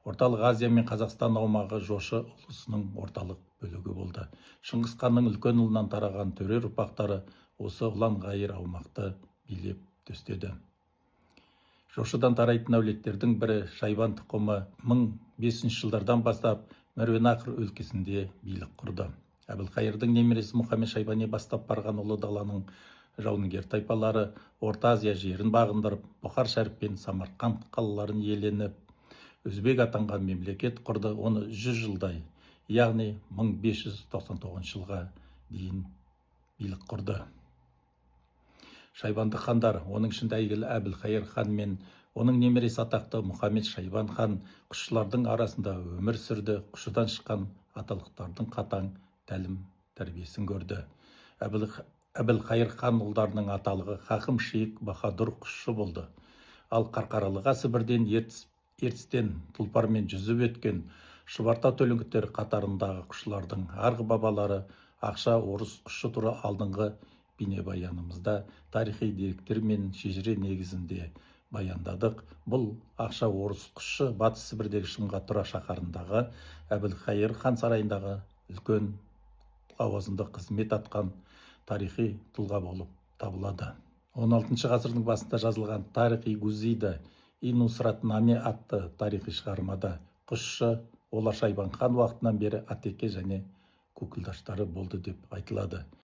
Орталық Азия мен Қазақстан аумағы жошы ұлысының орталық бөлігі болды. Шыңғыс ханның үлкен ұлынан тараған төре ұрпақтары осы ұлан-ғайыр аумақты билеп төстеді. Жошыдан тарайтын әулеттердің бірі Шайбан тұқымы 1005 жылдардан бастап Мәруеннахр өлкесінде билік құрды. Әбілқайырдың немересі Мұхаммед Шайбани бастап барған ұлы даланың жауынгер тайпалары Орта Азия жерін бағындырып, Бұхар Шәріп пен Самарқанд қалаларын иеленіп, өзбек атанған мемлекет құрды. Оны 100 жылдай, яғни 1599 жылға дейін билік құрды. Шайбанды хандар, оның ішінде әйгілі Әбілқайыр хан мен оның немересі атақты Мұхаммед Шайбан хан құшшылардың арасында өмір сүрді. Құшыдан шыққан аталықтардың қатаң тәлім тәрбиесін көрді. Әбілқайыр хан ұлдарының аталығы Хақым Шейік Бахадур құшшы болды. Ал Қарқаралыға Сібірден ертістен тұлпармен жүзіп өткен Шұбарта төлеңгіттер қатарындағы құшшылардың арғы бабалары Ақша орыс құшшы туралы алдыңғы бейнебаянымызда тарихи деректер мен шежіре негізінде баяндадық. Бұл Ақша орыс құшшы Батыс Сібірдегі Шымға-Тұра шаһарындағы Әбілқайыр хан сарайындағы үлкен лауазымды қызмет атқан тарихи тұлға болып табылады. 16 ғасырдың басында жазылған тарихи Гузида и-Нусрат-наме атты тарихи шығармада құшшы олар Шайбан хан уақытынан бері атеке және көкілдаштары болды деп айтылады.